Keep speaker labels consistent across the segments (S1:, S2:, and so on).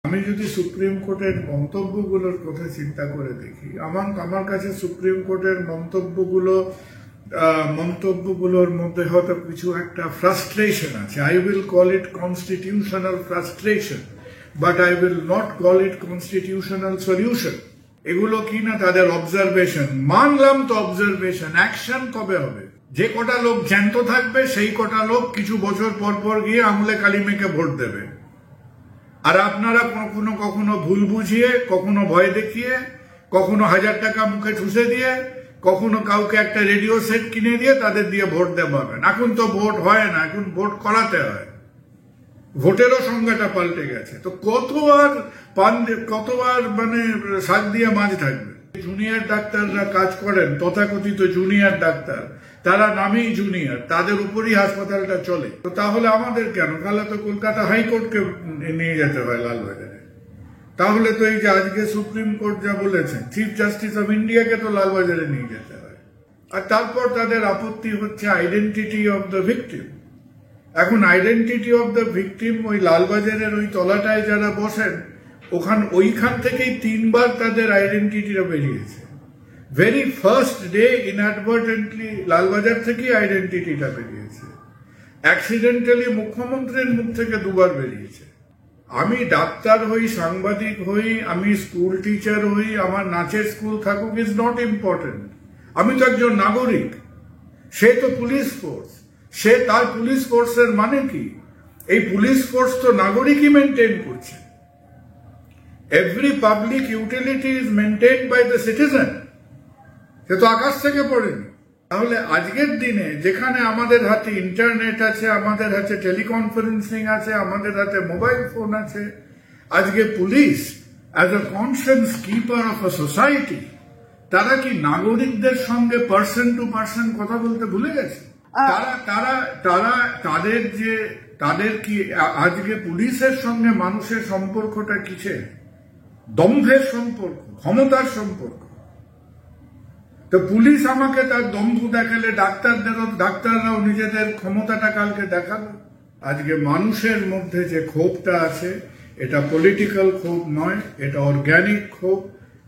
S1: আমি যদি সুপ্রিম কোর্টের মন্তব্যগুলোর কথা চিন্তা করে দেখি, আমার কাছে সুপ্রিম কোর্টের মন্তব্যগুলোর মধ্যে হয়তো কিছু একটা ফ্রাস্ট্রেশন আছে। I will call it constitutional frustration, but I will not call it constitutional solution. এগুলো কি না তাদের অবজারভেশন। মানলাম তো অবজারভেশন, অ্যাকশন কবে হবে? যে কটা লোক জ্যান্ত থাকবে সেই কটা লোক কিছু বছর পর পর গিয়ে আঙুলে কালি মেখে ভোট দেবে। আর আপনারা কখনো কখনো ভুল বুঝিয়ে, কখনো ভয় দেখিয়ে, কখনো 1000 টাকা মুখে ঠুসে দিয়ে, কখনো কাউকে একটা রেডিও সেট কিনে দিয়ে তাদের দিয়ে ভোট দেওয়াবেন। এখন তো ভোট হয় না, এখন ভোট করাতে হয়। ভোটেরও সংজ্ঞাটা পাল্টে গেছে। তো কতবার মানে শাক দিয়ে মাছ থাকবে। জুনিয়র ডাক্তাররা কাজ করেন, তথাকথিত জুনিয়র ডাক্তার, তারা নামেই জুনিয়র, তাদের উপরই হাসপাতালটা চলে। তো তাহলে আমাদের কেন? তাহলে তো কলকাতা হাইকোর্টকে নিয়ে যেতে হয় লালবাজারে। তাহলে তো এই যে আজকে সুপ্রিম কোর্ট যা বলেছেন, চিফ জাস্টিস অফ ইন্ডিয়াকে তো লালবাজারে নিয়ে যেতে হয়। আর তারপর তাদের আপত্তি হচ্ছে আইডেন্টিটি অফ দ্য ভিকটিম। এখন আইডেন্টিটি অফ দ্য ভিকটিম ওই লালবাজারের ওই তলাটায় যারা বসেন, ওইখান থেকেই 3 বার তাদের আইডেন্টিটিটা বেরিয়েছে। Very first day inadvertently Lalbazar থেকেই আইডেন্টিটিটা বেরিয়েছে। অ্যাক্সিডেন্টালি মুখ্যমন্ত্রীর মুখ থেকে 2 বার বেরিয়েছে। আমি ডাক্তার হই, সাংবাদিক হই, আমি স্কুল টিচার হই, আমার নাচের স্কুল থাকুক, ইজ নট ইম্পর্টেন্ট। আমি তো একজন নাগরিক। সে তো পুলিশ ফোর্স, সে তার পুলিশ ফোর্সের মানে কি? এই পুলিশ ফোর্স তো নাগরিকই মেনটেন করছে। Every public utility is maintain by the citizen. সে তো আকাশ থেকে পড়েনি। তাহলে আজকের দিনে যেখানে আমাদের হাতে ইন্টারনেট আছে, আমাদের হাতে টেলিকনফারেন্সিং আছে, আমাদের হাতে মোবাইল ফোন আছে, আজকে police as a conscience keeper of a society, তারা কি নাগরিকদের সঙ্গে পার্সন টু পার্সন কথা বলতে ভুলে গেছে? তাদের কি আজকে পুলিশের সঙ্গে মানুষের সম্পর্কটা কিসের? দম্ভের সম্পর্ক, ক্ষমতার সম্পর্ক। তো পুলিশ আমাকে তার দম্ভ দেখালে ডাক্তাররাও নিজেদের ক্ষমতাটা কালকে দেখাবে। আজকে মানুষের মধ্যে যে ক্ষোভটা আছে, এটা পলিটিক্যাল ক্ষোভ নয়, এটা অর্গ্যানিক ক্ষোভ,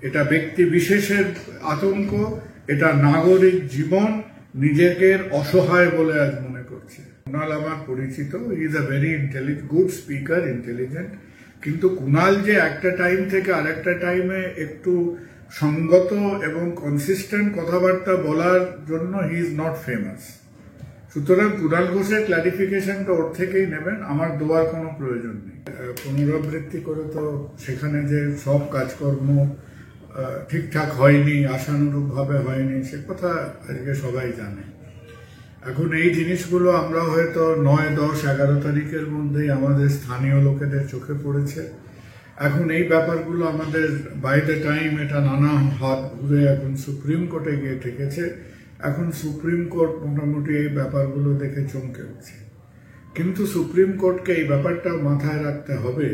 S1: এটা ব্যক্তি বিশেষের আতঙ্ক, এটা নাগরিক জীবন নিজেকে অসহায় বলে আজ মনে করছে। কুণাল আমার পরিচিত, is a very good speaker, intelligent, কিন্তু কুণাল যে একটা টাইম থেকে আরেকটা টাইমে একটু সঙ্গত এবং কনসিস্টেন্ট কথাবার্তা বলার জন্য হি ইজ নট ফেমাস। সুতরাং কুণাল ঘোষের ক্লারিফিকেশনটা ওর থেকেই নেবেন, আমার দেওয়ার কোনো প্রয়োজন নেই। পুনরাবৃত্তি করে তো সেখানে যে সব কাজকর্ম ঠিকঠাক হয়নি, আশানুরূপ ভাবে হয়নি, সে কথা আজকে সবাই জানে। এখন এই জিনিসগুলো আমরা হয়তো 9, 10, 11 তারিখের মধ্যেই আমাদের স্থানীয় লোকেদের চোখে পড়েছে। এখন এই ব্যাপারগুলো আমাদের বাই দ্য টাইম এটা নানা হাত ঘুরে এখন সুপ্রিম কোর্টে গিয়ে ঠেকেছে। এখন সুপ্রিম কোর্ট মোটামুটি এই ব্যাপারগুলো দেখে চমকে উঠছে। কিন্তু সুপ্রিম কোর্টকে এই ব্যাপারটা মাথায় রাখতে হবে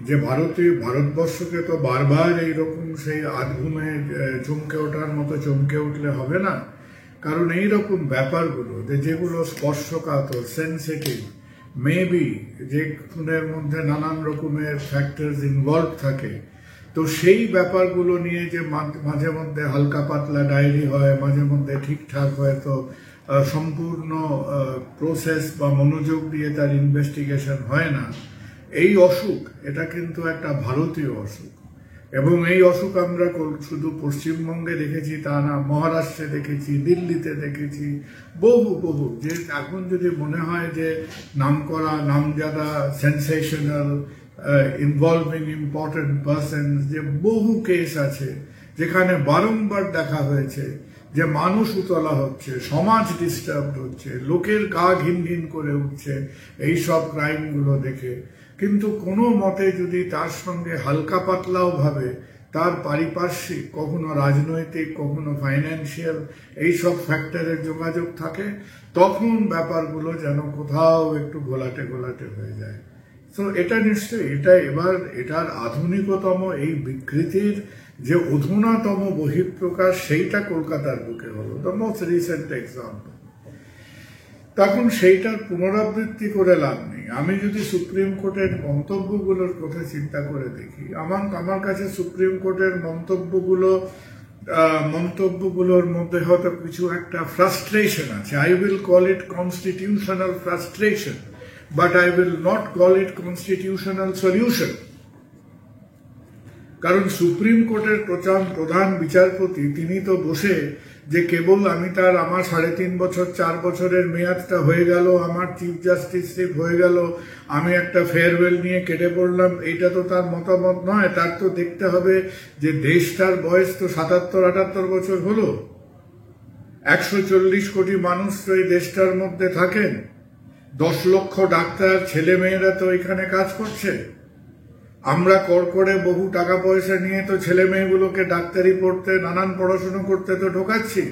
S1: যে ভারতবর্ষকে তো বারবার এইরকম সেই আধঘুমে চমকে ওঠার মতো চমকে উঠলে হবে না। কারণ এইরকম ব্যাপারগুলো যেগুলো স্পর্শকাতর, সেন্সিটিভ, মেবি যে খুনের মধ্যে নানান রকমের ফ্যাক্টরস ইনভলভ থাকে, তো সেই ব্যাপারগুলো নিয়ে যে মাঝে মধ্যে হালকা পাতলা ডায়েরি হয়, মাঝে মধ্যে ঠিকঠাক হয়তো সম্পূর্ণ প্রসেস বা মনোযোগ দিয়ে তার ইনভেস্টিগেশন হয় না, এই অসুখ, এটা কিন্তু একটা ভারতীয় অসুখ। এবং এই অসুখ আমরা শুধু পশ্চিমবঙ্গে দেখেছি তা না, মহারাষ্ট্রে দেখেছি, দিল্লিতে দেখেছি, বহু যে এখন যদি মনে হয় যে নামকরা, নামজাদা, সেন্সেশনাল, ইনভলভিং ইম্পর্টেন্ট পার্সন, যে বহু কেস আছে যেখানে বারংবার দেখা হয়েছে যে মানুষ উতলা হচ্ছে, সমাজ ডিস্টার্ব হচ্ছে, লোকের গা ঘিন ঘিন করে উঠছে এইসব ক্রাইমগুলো দেখে। কিন্তু কোনো মতে যদি তার সঙ্গে হালকা পাতলাও ভাবে তার পারিপার্শ্বিক, কখনো রাজনৈতিক, কখনো ফাইন্যান্সিয়াল, এইসব ফ্যাক্টরের যোগাযোগ থাকে, তখন ব্যাপারগুলো যেন কোথাও একটু ঘোলাটে হয়ে যায়। তো এটা নিশ্চয়ই এটার আধুনিকতম এই বিকৃতির যে অধুনাতম বহিঃপ্রকাশ, সেইটা কলকাতার বুকে হলো, দ্য মোস্ট রিসেন্ট এক্সাম্পল। তখন সেইটার পুনরাবৃত্তি করে লাভ নেই। আমি যদি সুপ্রিম কোর্টের মন্তব্যগুলোর কথা চিন্তা করে দেখি, আমার কাছে সুপ্রিম কোর্টের মন্তব্যগুলোর মধ্যে হয়তো কিছু একটা ফ্রাস্ট্রেশন আছে। I will call it constitutional frustration, but I will not call it constitutional solution. কারণ সুপ্রিম কোর্টের প্রধান বিচারপতি তিনি তো বসে যে কেবল আমার 3.5 বছর 4 বছরের মেয়াদটা হয়ে গেল, আমার চিফ জাস্টিসশিপ হয়ে গেল, আমি একটা ফেয়ারওয়েল নিয়ে কেটে পড়লাম, এইটা তো তার মতামত নয়। তার তো দেখতে হবে যে দেশটার বয়স তো 77-78 বছর হলো, 140 কোটি মানুষ তো এই দেশটার মধ্যে থাকেন, 10 লক্ষ ডাক্তার ছেলে মেয়েরা তো এখানে কাজ করছে। আমরা করে বহু টাকা পয়সা নিয়ে তো ছেলে মেয়েগুলোকে ডাক্তারি পড়তে, নানান পড়াশুনো করতে তো ঢোকাচ্ছি।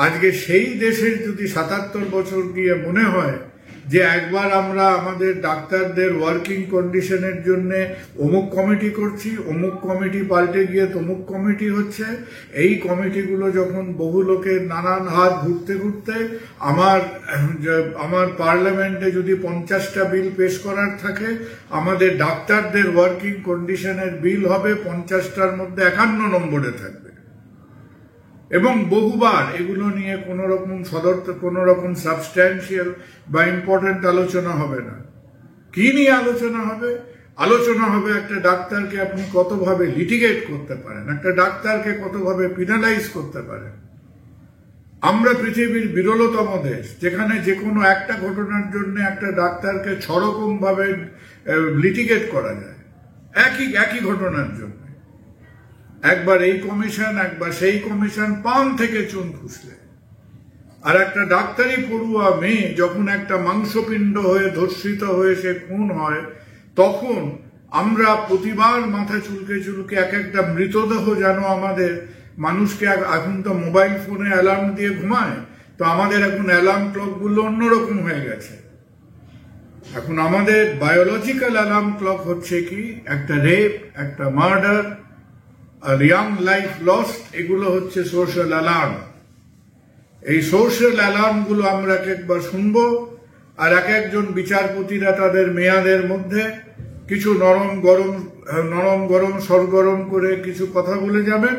S1: আজকে সেই দেশের যদি 77 বছর গিয়ে মনে হয় যে একবার আমরা আমাদের ডাক্তারদের ওয়ার্কিং কন্ডিশনের জন্য অমুক কমিটি করছি, অমুক কমিটি পাল্টে গিয়ে তমুক কমিটি হচ্ছে, এই কমিটিগুলো যখন বহু লোকের নানান হাত ঘুরতে ঘুরতে আমার পার্লামেন্টে যদি 50টা বিল পেশ করার থাকে, আমাদের ডাক্তারদের ওয়ার্কিং কন্ডিশনের বিল হবে 50টার মধ্যে 51 নম্বরে থাকবে। এবং বহুবার এগুলো নিয়ে কোনো রকম সাবস্ট্যান্সিয়াল বা ইম্পর্টেন্ট আলোচনা হবে না। কি নিয়ে আলোচনা হবে? আলোচনা হবে একটা ডাক্তারকে আপনি কতভাবে লিটিগেট করতে পারেন, একটা ডাক্তারকে কতভাবে পিনালাইজ করতে পারেন। আমরা পৃথিবীর বিরলতম দেশ যেখানে যে কোনো একটা ঘটনার জন্য একটা ডাক্তারকে 6 রকম ভাবে লিটিগেট করা যায় একই ঘটনার জন্য। একবার এই কমিশন, একবার সেই কমিশন, পান থেকে চুন খুঁজলে। আর একটা ডাক্তারি পড়ুয়া মেয়ে যখন একটা মাংসপিণ্ড হয়ে ধর্ষিত হয়ে সে খুন হয়, তখন আমরা প্রতিবার মাথা চুলকে এক একটা মৃতদেহ যেন আমাদের মানুষকে, এখন তো মোবাইল ফোনে অ্যালার্ম দিয়ে ঘুমায়, তো আমাদের এখন অ্যালার্ম ক্লকগুলো অন্যরকম হয়ে গেছে। এখন আমাদের বায়োলজিক্যাল অ্যালার্ম ক্লক হচ্ছে কি, একটা রেপ, একটা মার্ডার, আর ইয়াং লাইফ লস্ট, এগুলো হচ্ছে সোশ্যাল অ্যালার্ম। এই সোশ্যাল অ্যালার্ম গুলো আমরা একবার শুনবো, আর একজন বিচারপতিরা তাদের মেয়াদের মধ্যে কিছু নরম গরম সরগরম করে কিছু কথা বলে যাবেন।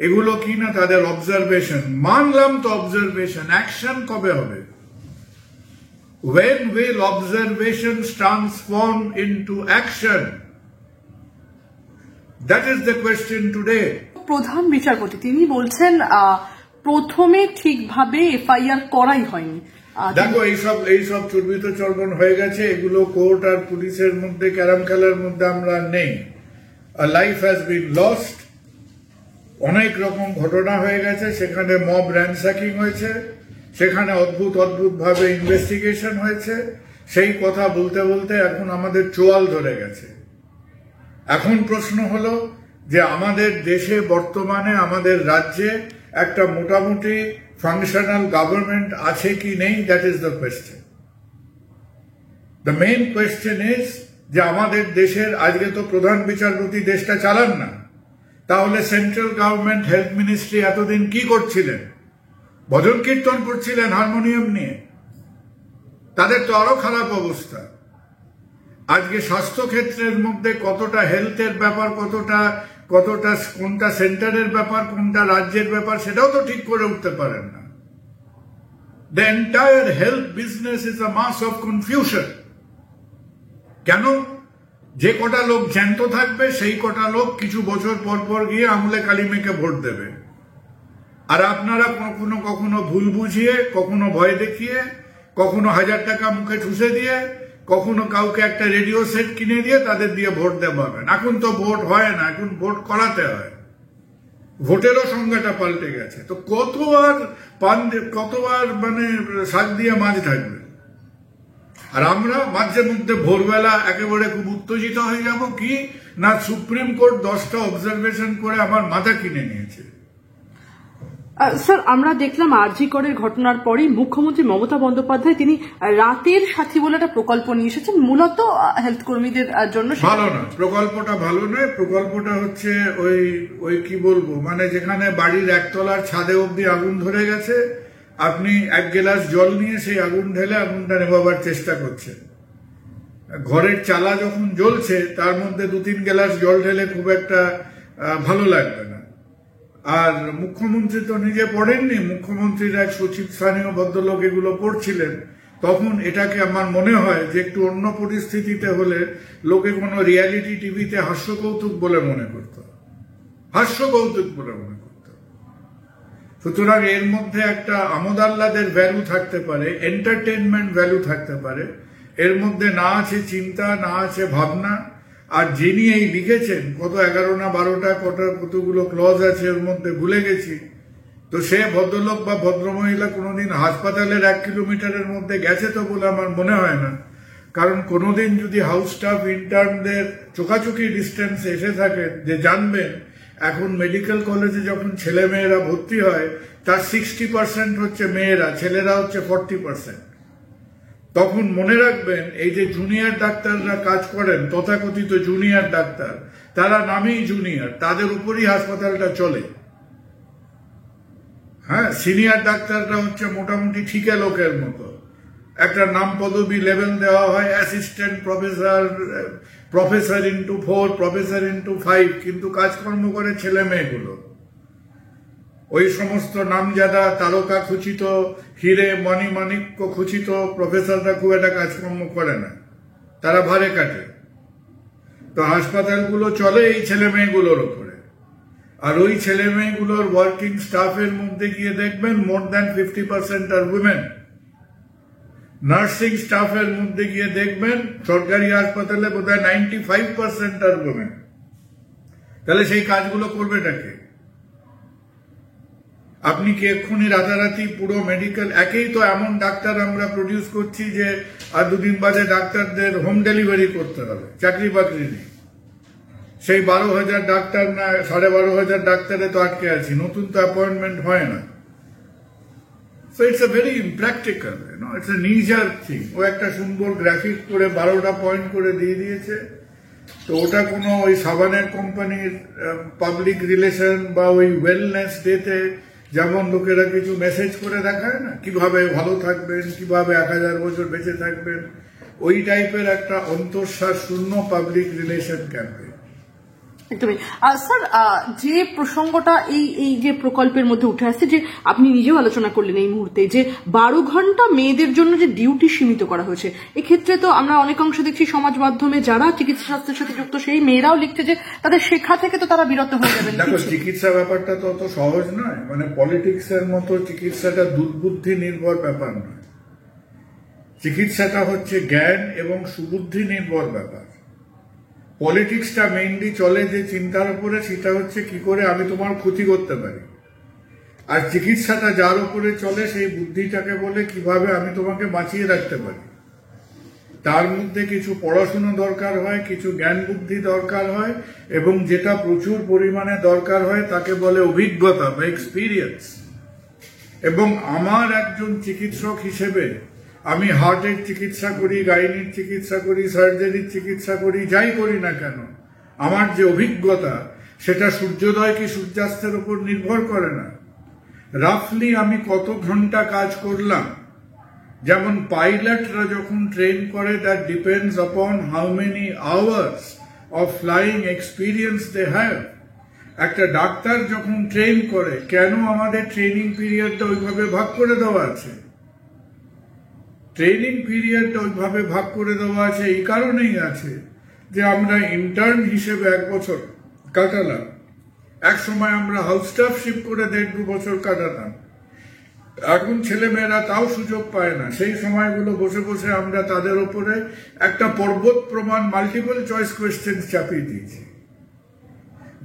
S1: এগুলো কি না তাদের অবজারভেশন। মানলাম তো অবজারভেশন, অ্যাকশন কবে হবে? When will observations transform into action? That is the question today.
S2: প্রধান বিচারপতি তিনি বলছেন প্রথমে ঠিকভাবে এফআইআর করাই হয়নি।
S1: দেখো এইসব চর্বিত চর্বণ হয়ে গেছে, এগুলো কোর্ট আর পুলিশের মধ্যে ক্যারাম খেলার মধ্যে আমরা নেই। লাইফ হ্যাজ বিন লস্ট, অনেক রকম ঘটনা হয়ে গেছে, সেখানে মব র্যানস্যাকিং হয়েছে, সেখানে অদ্ভুত ভাবে ইনভেস্টিগেশন হয়েছে। সেই কথা বলতে বলতে এখন আমাদের চোয়াল ধরে গেছে। এখন প্রশ্ন হলো যে আমাদের দেশে বর্তমানে, আমাদের রাজ্যে একটা মোটামুটি ফাংশনাল গভর্নমেন্ট আছে কি নেই, that is the question. The main question is যে আমাদের দেশের আজকে তো প্রধান বিচারপতি দেশটা চালান না, তাহলে সেন্ট্রাল গভর্নমেন্ট হেলথ মিনিস্ট্রি এতদিন কি করছিলেন? ভজন কীর্তন করছিলেন হারমোনিয়াম নিয়ে। তাদের তো আরো খারাপ অবস্থা। আজকে স্বাস্থ্য ক্ষেত্রের মধ্যে কতটা হেলথের ব্যাপার, কতটা কোনটা সেন্টারের ব্যাপার, কোনটা রাজ্যের ব্যাপার, সেটাও তো ঠিক করে উঠতে পারেন না। The entire health business is a mass of confusion. কেন? যে কটা লোক জ্যান্ত থাকবে সেই কটা লোক কিছু বছর পর গিয়ে আঙুলে কালি মেখে ভোট দেবে। আর আপনারা কখনো ভুল বুঝিয়ে, কখনো ভয় দেখিয়ে, কখনো 1000 টাকা মুখে ঠুসে দিয়ে, কখনো কাউকে একটা রেডিও সেট কিনে দিয়ে তাদের দিয়ে ভোট দেওয়াবেন। এখন তো ভোট হয় না, এখন ভোট করাতে হয়। ভোটেরও সংজ্ঞাটা পাল্টে গেছে। তো কতবার মানে শাক দিয়ে মাছ ঢাকবে। আর আমরা মাঝে মধ্যে ভোরবেলা একেবারে খুব উত্তেজিত হয়ে যাব কি না, সুপ্রিম কোর্ট 10টা অবজারভেশন করে আমার মাথা কিনে নিয়েছে।
S2: স্যার, আমরা দেখলাম আরজি করের ঘটনার পরেই মুখ্যমন্ত্রী মমতা বন্দ্যোপাধ্যায় তিনি রাতের সাথী বলে একটা প্রকল্প নিয়ে এসেছেন, মূলত হেলথ কর্মীদের জন্য।
S1: ভালো না, প্রকল্পটা ভালো নয়। প্রকল্পটা হচ্ছে ওই কি বলবো, মানে যেখানে বাড়ির 1 তলার ছাদে অব্দি আগুন ধরে গেছে, আপনি এক গ্লাস জল নিয়ে সেই আগুন ঢেলে আগুনটা নেভাবার চেষ্টা করছেন। ঘরের চালা যখন জ্বলছে তার মধ্যে 2-3 গ্লাস জল ঢেলে খুব একটা ভালো লাগবে না। আর মুখ্যমন্ত্রী তো নিজে পড়েননি, মুখ্যমন্ত্রীর এক সচিব স্থানীয় ভদ্রলোক এগুলো পড়ছিলেন। তখন এটাকে আমার মনে হয় যে একটু অন্য পরিস্থিতিতে হলে লোকে কোনো রিয়ালিটি টিভিতে হাস্যকৌতুক বলে মনে করত, হাস্যকৌতুক বলে মনে করত। সুতরাং এর মধ্যে একটা আমোদ আহ্লাদের ভ্যালু থাকতে পারে, এন্টারটেনমেন্ট ভ্যালু থাকতে পারে। এর মধ্যে না আছে চিন্তা, না আছে ভাবনা। আর যিনি এই লিখেছেন, কত 11 না 12টা কতগুলো ক্লজ আছে এর মধ্যে ভুলে গেছি। তো সে ভদ্রলোক বা ভদ্রমহিলা কোনোদিন হাসপাতালের 1 কিলোমিটারের মধ্যে গেছে তো বলে আমার মনে হয় না। কারণ কোনোদিন যদি হাউস স্টাফ ইন্টার্নদের চোখাচোখি ডিস্টেন্সে এসে থাকে, যে জানবেন এখন মেডিকেল কলেজে যখন ছেলে মেয়েরা ভর্তি হয় তার 60% হচ্ছে মেয়েরা, ছেলেরা হচ্ছে 40%। তখন মনে রাখবেন এই যে জুনিয়র ডাক্তাররা কাজ করেন, তথাকথিত জুনিয়র ডাক্তার, তারা নামেই জুনিয়র, তাদের উপরই হাসপাতালটা চলে। হ্যাঁ, সিনিয়র ডাক্তাররা হচ্ছে মোটামুটি ঠিকা লোকের মতো, একটা নাম পদবি লেভেল দেওয়া হয়, assistant professor, professor into 4, professor into 5, কিন্তু কাজকর্ম করে ছেলে মেয়েগুলো। ওই সমস্ত নামজাদা তারকা খুচিত, হিরে মণিমাণিক্য খুচিত প্রফেসররা খুব একটা কাজকর্ম করে না, তারা ভারে কাটে। তো হাসপাতালগুলো চলে এই ছেলে মেয়েগুলোর উপরে। আর ওই ছেলে মেয়েগুলোর ওয়ার্কিং স্টাফের মধ্যে গিয়ে দেখবেন মোর দ্যান 50% আর উইমেন। নার্সিং স্টাফের মধ্যে গিয়ে দেখবেন সরকারি হাসপাতালে বোধহয় 95% আর উইমেন। তাহলে সেই কাজগুলো করবেটাকে? আপনি কি এক্ষুনি রাতারাতি পুরো মেডিকেল, একেই তো এমন ডাক্তার আমরা প্রডিউস করছি যে আর 2 দিন বাদে ডাক্তারদের হোম ডেলিভারি করতে হবে, চাকরি বাকরি নেই। সেই 12,000 ডাক্তার না 12,500 ডাক্তারে তো আটকে আছি, নতুন তো অ্যাপয়েন্টমেন্ট হয় না। So it's a very impractical, it's a nicer thing. ও একটা সুন্দর গ্রাফিক করে 12টা পয়েন্ট করে দিয়ে দিয়েছে। তো ওটা কোনো ওই সাবানের কোম্পানির পাবলিক রিলেশন বা ওই ওয়েলনেস ডেতে যেমন লোকেরা কিছু মেসেজ করে দেখায় না, কিভাবে ভালো থাকবেন, কিভাবে 1000 বছর বেঁচে থাকবেন, ওই টাইপের একটা অন্তঃশ্বাস শূন্য পাবলিক রিলেশন ক্যাম্পেইন।
S2: একদমই। স্যার, যে প্রসঙ্গটা এই যে প্রকল্পের মধ্যে উঠে আসছে, যে আপনি নিজেও আলোচনা করলেন এই মুহূর্তে, যে 12 ঘন্টা মেয়েদের জন্য যে ডিউটি সীমিত করা হয়েছে, এক্ষেত্রে তো আমরা অনেকাংশ দেখছি সমাজ মাধ্যমে যারা চিকিৎসা শাস্ত্রের সাথে যুক্ত সেই মেয়েরাও লিখছে যে তাদের শেখা থেকে তো তারা বিরত হয়ে যাবেন।
S1: দেখো, চিকিৎসা ব্যাপারটা তো অত সহজ নয়, মানে পলিটিক্স এর মতো চিকিৎসাটা দুর্বুদ্ধি নির্ভর ব্যাপার নয়। চিকিৎসাটা হচ্ছে জ্ঞান এবং সুবুদ্ধি নির্ভর ব্যাপার। পলিটিক্সটা মেইনলি চলে যে চিন্তার উপরে, সেটা হচ্ছে কি করে আমি তোমার ক্ষতি করতে পারি। আর চিকিৎসাটা যার উপরে চলে সেই বুদ্ধিটাকে বলে কিভাবে আমি তোমাকে বাঁচিয়ে রাখতে পারি। তার মধ্যে কিছু পড়াশুনো দরকার হয়, কিছু জ্ঞান বুদ্ধি দরকার হয়, এবং যেটা প্রচুর পরিমাণে দরকার হয় তাকে বলে অভিজ্ঞতা বা এক্সপিরিয়েন্স। এবং আমার একজন চিকিৎসক হিসেবে আমি হার্টের চিকিৎসা করি, গাইনির চিকিৎসা করি, সার্জারির চিকিৎসা করি, যাই করি না কেন, আমার যে অভিজ্ঞতা সেটা সূর্যোদয় কি সূর্যাস্তের উপর নির্ভর করে না। রাফলি আমি কত ঘন্টা কাজ করলাম, যেমন পাইলটরা যখন ট্রেন করে, that depends upon how many hours of flying experience they have. একটা ডাক্তার যখন ট্রেন করে, কেন আমাদের ট্রেনিং পিরিয়ডটা ওইভাবে ভাগ করে দেওয়া আছে? ট্রেনিং পিরিয়ডটা ওইভাবে ভাগ করে দেওয়া আছে এই কারণেই আছে যে আমরা ইন্টার্ন হিসেবে 1 বছর কাটালাম, এক সময় আমরা হাউস স্টাফশিপ করে 1.5-2 বছর কাটাতাম। এখন ছেলেমেয়েরা তাও সুযোগ পায় না। সেই সময়গুলো বসে বসে আমরা তাদের উপরে একটা পর্বত প্রমাণ মাল্টিপল চয়েস কোয়েশ্চেন চাপিয়ে দিয়েছি।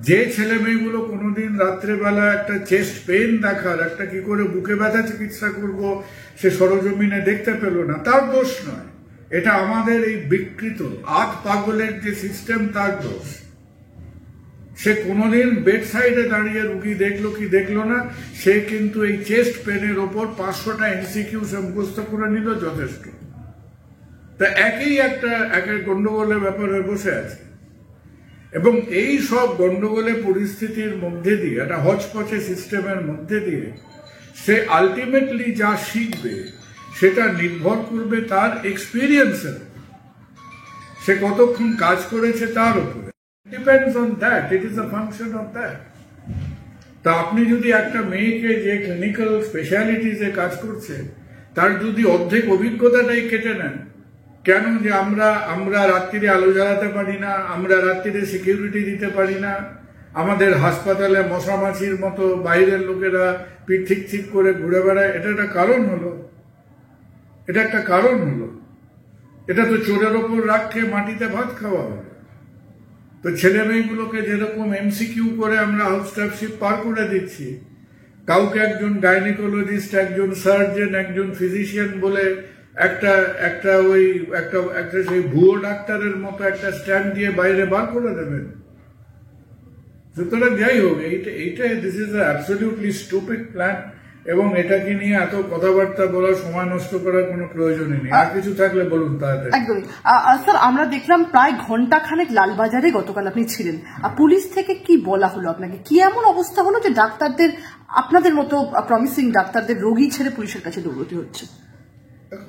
S1: যে ছেলে মেয়েগুলো কোনোদিন রাত্রেবেলা একটা চেস্ট পেইন দেখার, একটা কি করে বুকে ব্যথা চিকিৎসা করব সে সরজমিনে দেখতে পেল না, তার দোষ নয়। এটা আমাদের এই বিকৃত আধ পাগলের যে সিস্টেম, তার দোষ। সে কোনোদিন বেড সাইডে দাঁড়িয়ে রুগী দেখলো কি দেখলো না, সে কিন্তু এই চেস্ট পেনের ওপর 500টা এমসিকিউ মুখস্থ করে নিল, যথেষ্ট। তা একটা গন্ডগোলের ব্যাপার হয়ে বসে আছে। এবং এই সব গন্ডগোলের পরিস্থিতির মধ্যে দিয়ে, একটা হচপচে সিস্টেমের মধ্যে দিয়ে সে আলটিমেটলি যা শিখবে সেটা নির্ভর করবে তার এক্সপিরিয়েন্সের, সে কতক্ষণ কাজ করেছে তার উপরে। Depends on that, it is a function of that. তা আপনি যদি একটা মেয়েকে যে ক্লিনিক্যাল স্পেশালিটিসে কাজ করছে তার যদি অর্ধেক অভিজ্ঞতাটাই কেটে নেন, কেন যে আমরা রাত্রিরে আলো জ্বালাতে পারি না, আমরা রাত্রিরে সিকিউরিটি দিতে পারি না, আমাদের হাসপাতালে মশামাছির মতো বাইরের লোকেরা পিঠ ঠিক করে ঘুরে বেড়ায়, এটা একটা কারণ হলো, এটা একটা কারণ হলো। এটা তো চোরের ওপর রাগ খেয়ে মাটিতে ভাত খাওয়া হবে। তো ছেলে মেয়েগুলোকে যেরকম এমসিকিউ করে আমরা হাউসটাফশিপ পার করে দিচ্ছি, কাউকে একজন গাইনিকোলজিস্ট, একজন সার্জন, একজন ফিজিশিয়ান বলে একটা সেই ভুয়ো ডাক্তারের মতো একটা স্ট্যান্ড দিয়ে বাইরে বার করে দেবেন। সুতরাং যাই হোক, এইটা this is absolutely stupid plan, এবং এটাকে নিয়ে এত কথাবার্তা বলার সময় নষ্ট করার কোনো প্রয়োজনই নেই। আর কিছু থাকলে বলুন তাড়াতাড়ি।
S2: একদমই স্যার, আমরা দেখলাম প্রায় ঘন্টাখানেক লালবাজারে গতকাল আপনি ছিলেন। পুলিশ থেকে কি বলা হলো আপনাকে? কি এমন অবস্থা হলো যে ডাক্তারদের, আপনাদের মতো প্রমিসিং ডাক্তারদের রোগী ছেড়ে পুলিশের কাছে দৌড়তে হচ্ছে?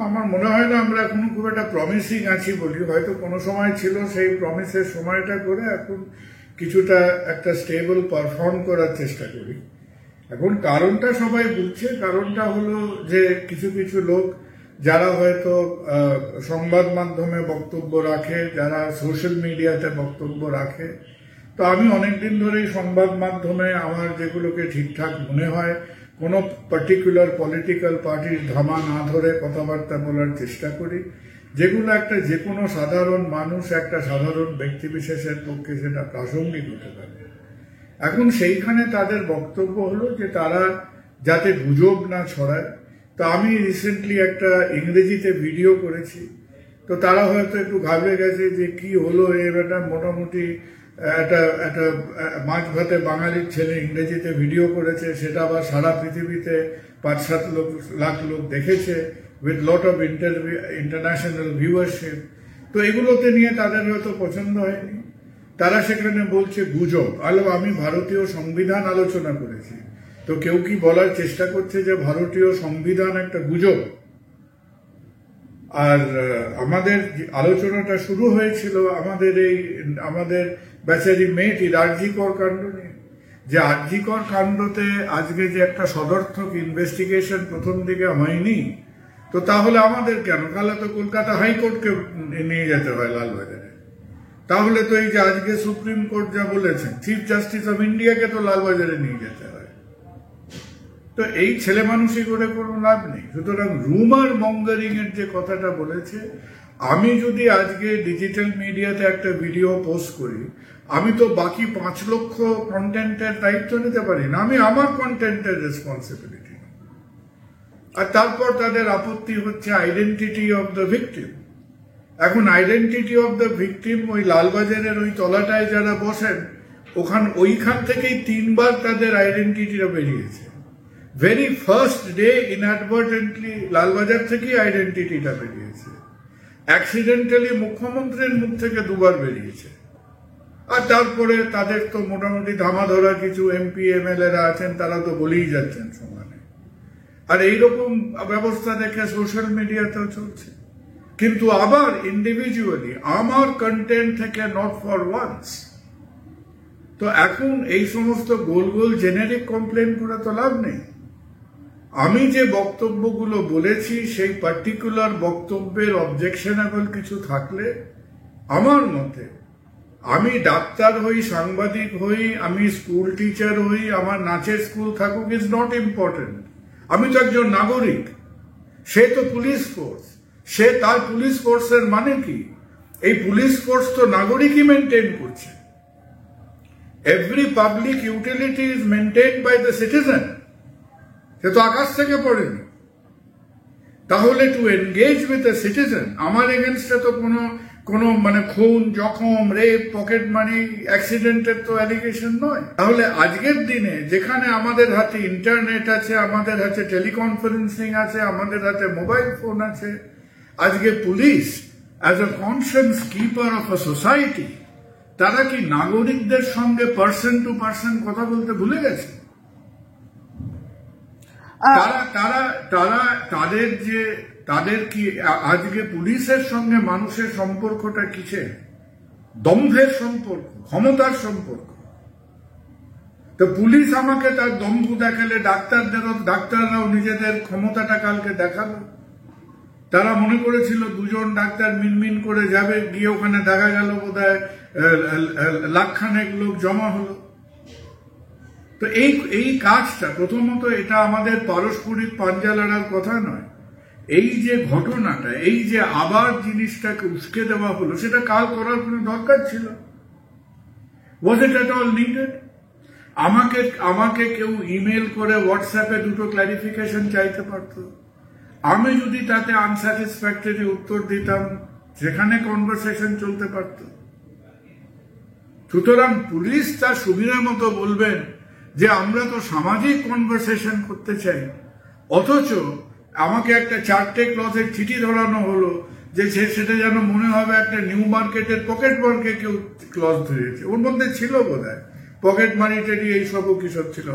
S1: আমার মনে হয় না আমরা এখন খুব একটা প্রমিসিং আছি বলি, হয়তো কোনো সময় ছিল, সেই প্রমিসের সময়টা করে এখন কিছুটা একটা স্টেবল পারফর্ম করার চেষ্টা করি। এখন কারণটা সবাই বুঝছে, কারণটা হলো যে কিছু কিছু লোক যারা হয়তো সংবাদ মাধ্যমে বক্তব্য রাখে, যারা সোশ্যাল মিডিয়াতে বক্তব্য রাখে, তো আমি অনেকদিন ধরেই সংবাদ মাধ্যমে আমার যেগুলোকে ঠিকঠাক মনে হয় কোনো পার্টিকুলার পলিটিক্যাল পার্টির ধামা না ধরে কথাবার্তা বলার চেষ্টা করি, যেগুলো একটা যে কোনো সাধারণ মানুষ, একটা সাধারণ ব্যক্তিবিশেষের পক্ষে সেটা প্রাসঙ্গিক হতে পারে। এখন সেইখানে তাদের বক্তব্য হলো যে তারা যাতে গুজব না ছড়ায়। তো আমি রিসেন্টলি একটা ইংরেজিতে ভিডিও করেছি, তো তারা হয়তো একটু ঘাবড়ে গেছে যে কি হলো, এটা মোটামুটি একটা মাছ ভাতে বাঙালির ছেলে ইংরেজিতে ভিডিও করেছে, সেটা আবার সারা পৃথিবীতে 5-7 লাখ লোক দেখেছে, with lot of international viewership. তো এগুলোতে নিয়ে তাদের হয়তো পছন্দ হয়নি, তারা সেখানে বলছে গুজব। আমি ভারতীয় সংবিধান আলোচনা করেছি, তো কেউ কি বলার চেষ্টা করছে যে ভারতীয় সংবিধান একটা গুজব? আর আমাদের আলোচনাটা শুরু হয়েছিল আমাদের বেচারি মেয়েটির আরজিকর কাণ্ড নিয়ে, যে আরজিকর কাণ্ডতে আজকে যে একটা সদর্থক ইনভেস্টিগেশন প্রথম দিকে হয়নি, তো তাহলে আমাদের কেন? তাহলে তো কলকাতা হাইকোর্টকে নিয়ে যেতে হয় লালবাজারে। তাহলে তো এই যে আজকে সুপ্রিম কোর্ট যা বলেছেন, চিফ জাস্টিস অফ ইন্ডিয়াকে তো লালবাজারে নিয়ে যেতে হয়। তো এই ছেলে মানুষই করে কোনো লাভ নেই। সুতরাং রুমার মঙ্গারিং এর যে কথাটা বলেছে, আমি যদি আজকে ডিজিটাল মিডিয়াতে একটা ভিডিও পোস্ট করি, আমি তো বাকি 5 লক্ষ কন্টেন্টের দায়িত্ব নিতে পারি না, আমি আমার কন্টেন্টের রেসপন্সিবিলিটি। আর তারপর তাদের আপত্তি হচ্ছে আইডেন্টিটি অফ দ্য ভিকটিম। এখন আইডেন্টিটি অফ দ্য ভিকটিম ওই লালবাজারের ওই তলাটায় যারা বসেন, ওইখান থেকেই 3 বার তাদের আইডেন্টিটিটা বেরিয়েছে। Very first day inadvertently Lalbazar থেকেই আইডেন্টিটিটা বেরিয়েছে, অ্যাক্সিডেন্টালি মুখ্যমন্ত্রীর মুখ থেকে 2 বার বেরিয়েছে। আর তারপরে তাদের তো মোটামুটি ধামা ধরা কিছু এমপি এমএলএরা আছেন, তারা তো বলেই যাচ্ছেন সমানে। আর এইরকম ব্যবস্থা দেখে সোশ্যাল মিডিয়াতেও চলছে। কিন্তু আবার ইন্ডিভিজুয়ালি আমার কন্টেন্ট থেকে নট ফর ওয়ান্স। তো এখন এই সমস্ত গোল গোল জেনারিক কমপ্লেন করে তো লাভ নেই। আমি যে বক্তব্যগুলো বলেছি সেই পার্টিকুলার বক্তব্যের অবজেকশনেবল কিছু থাকলে আমার মতে, আমি ডাক্তার হই, সাংবাদিক হই, আমি স্কুল টিচার হই, আমার নাচের স্কুল থাকুক, ইজ নট ইম্পর্টেন্ট। আমি তো একজন নাগরিক, সে তো পুলিশ ফোর্স, সে তার পুলিশ ফোর্সের মানে কি? এই পুলিশ ফোর্স তো নাগরিকই মেনটেন করছে। Every public utility is maintain by the citizen, সে তো আকাশ থেকে পড়েনি। তাহলে to engage with the citizen, আমার এগেনস্টে তো কোনো মানে খুন, জখম, রেপ, পকেট মানি, অ্যাক্সিডেন্টের তো অ্যালিগেশন নয়। তাহলে আজকের দিনে যেখানে আমাদের হাতে ইন্টারনেট আছে, আমাদের হাতে টেলিকনফারেন্সিং আছে, আমাদের হাতে মোবাইল ফোন আছে, আজকে police as a conscience keeper of a society, তারা কি নাগরিকদের সঙ্গে পার্সন টু পার্সন কথা বলতে ভুলে গেছে? তাদের কি আজকে পুলিশের সঙ্গে মানুষের সম্পর্কটা কিসে? দম্ভের সম্পর্ক, ক্ষমতার সম্পর্ক। তো পুলিশ আমাকে তার দম্ভ দেখালে ডাক্তাররাও নিজেদের ক্ষমতাটা কালকে দেখালো। তারা মনে করেছিল দুজন ডাক্তার মিনমিন করে যাবে, গিয়ে ওখানে দেখা গেল বোধহয় লাখখানেক লোক জমা হলো। তো এই কাজটা প্রথমত এটা আমাদের পারস্পরিক পাঞ্জা লড়ার কথা নয়। এই যে ঘটনাটা, এই যে আবার জিনিসটাকে উস্কে দেওয়া হলো, সেটা কাল করার কোনো দরকার ছিল? ওয়াজ ইট এট অল নিডেড? আমাকে কেউ ইমেল করে হোয়াটসঅ্যাপে দুটো ক্ল্যারিফিকেশন চাইতে পারত। আমি যদি তাতে আনস্যাটিসফ্যাক্টরি উত্তর দিতাম, সেখানে কনভারসেশন চলতে পারত। সুতরাং পুলিশ তার সুবিধা মতো বলবেন যে আমরা তো সামাজিক কনভারসেশন করতে চাই, অথচ আমাকে একটা 4টে ক্লজের চিঠি ধরানো হলো যে সেটা যেন মনে হবে একটা নিউ মার্কেটের পকেট মার্কে কেউ ক্লজ ধরেছে। ওর মধ্যে ছিল বোধহয় পকেট মানি টেডি এইসবও কিসব ছিল,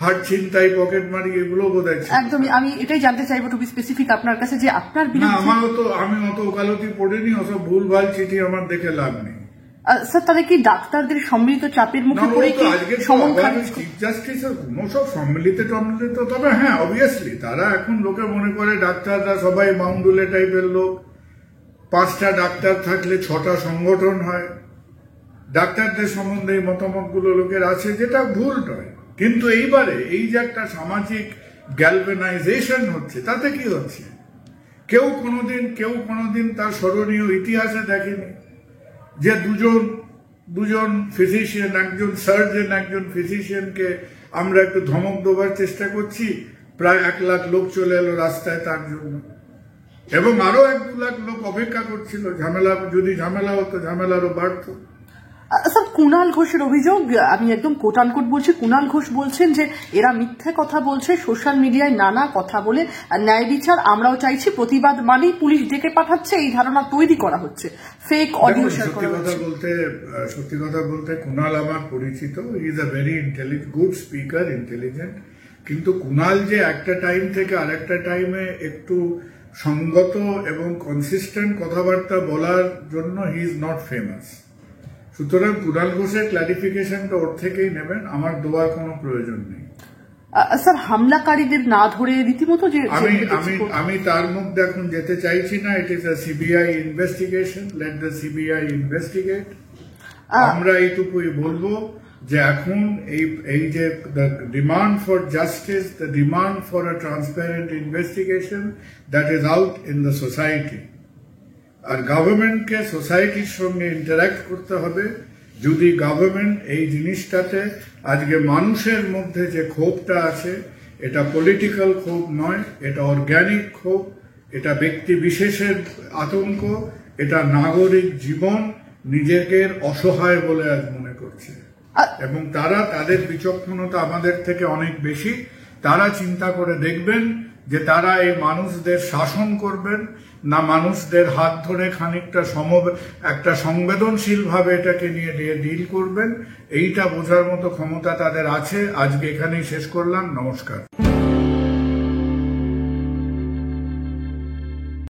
S1: হাট ছিনতাই, পকেট মানি, এগুলো বোধহয় ছিল।
S2: একদমই। আমি এটাই জানতে চাইবো টু বি স্পেসিফিক আপনার কাছে যে আপনার
S1: আমি অত ওকালতি পড়িনি, অত ভুলভাল চিঠি আমার দেখে লাভ নেই।
S2: স্যার, তাহলে কি ডাক্তারদের সম্মিলিত চাপের মুখে পড়ে কি
S1: চিফ জাস্টিসের কোন সব সম্মিলিত, তবে হ্যাঁ অবভিয়াসলি তারা এখন লোকে মনে করে ডাক্তাররা সবাই মাউন্ডুলে টাইপের লোক। 5টা ডাক্তার থাকলে 6টা সংগঠন হয়। ডাক্তারদের সম্বন্ধে এই মতামতগুলো লোকের আছে, যেটা ভুল নয়। কিন্তু এইবারে এই যে একটা সামাজিক গ্যালভেনাইজেশন হচ্ছে, তাতে কি হচ্ছে? কেউ কোনোদিন তার স্মরণীয় ইতিহাসে দেখেনি যে দুজন ফিজিশিয়ান, একজন সার্জন, একজন ফিজিশিয়ানকে আমরা একটু ধমক দেওয়ার চেষ্টা করছি, প্রায় 1 লাখ লোক চলে এলো রাস্তায় তার জন্য, এবং আরো 1-2 লাখ লোক অপেক্ষা করছিল। যদি ঝামেলা হতো, ঝামেলারও বাড়তো।
S2: স্যার, কুণাল ঘোষের অভিযোগ, আমি একদম কোট আনকোট বলছি, কুণাল ঘোষ বলছেন যে এরা মিথ্যে কথা বলছে, সোশ্যাল মিডিয়ায় নানা কথা বলে ন্যায় বিচার আমরাও চাইছি, প্রতিবাদ মানেই পুলিশ ডেকে পাঠাচ্ছে, এই ধারণা তৈরি করা হচ্ছে, ফেক অডিও শেয়ার করা হচ্ছে।
S1: সত্যি কথা বলতে কুণাল আমার পরিচিত, he is a very good speaker, intelligent. কিন্তু কুণাল যে একটা টাইম থেকে আরেকটা টাইমে একটু সঙ্গত এবং কনসিস্টেন্ট কথাবার্তা বলার জন্য হি ইজ নট ফেমাস। সুতরাং কুণাল ঘোষের ক্লারিফিকেশনটা ওর থেকেই নেবেন, আমার দেওয়ার কোনো প্রয়োজন নেই।
S2: স্যার, হামলাকারীদের না ধরে রীতিমতো যে
S1: আমি তার মধ্যে এখন যেতে চাইছি না। It is a CBI investigation, let the CBI investigate. আমরা এইটুকুই বলবো যে এখন এই যে the demand for justice, the demand for a transparent investigation, that is out in the society. আর গভর্নমেন্টকে সোসাইটির সঙ্গে ইন্টারঅ্যাক্ট করতে হবে। যদি গভর্নমেন্ট এই জিনিসটাতে আজকে মানুষের মধ্যে যে ক্ষোভটা আছে, এটা পলিটিক্যাল ক্ষোভ নয়, এটা অর্গ্যানিক ক্ষোভ, এটা ব্যক্তি বিশেষের আতঙ্ক, এটা নাগরিক জীবন নিজেকে অসহায় বলে আজ মনে করছে, এবং তাদের বিচক্ষণতা আমাদের থেকে অনেক বেশি। তারা চিন্তা করে দেখবেন যে তারা এই মানুষদের শাসন করবেন না মানুষদের হাত ধরে খানিকটা একটা সংবেদনশীল ভাবে এটাকে নিয়ে ডিল করবেন। এইটা বোঝার মতো ক্ষমতা তাদের আছে। আজকে এখানেই শেষ করলাম। নমস্কার।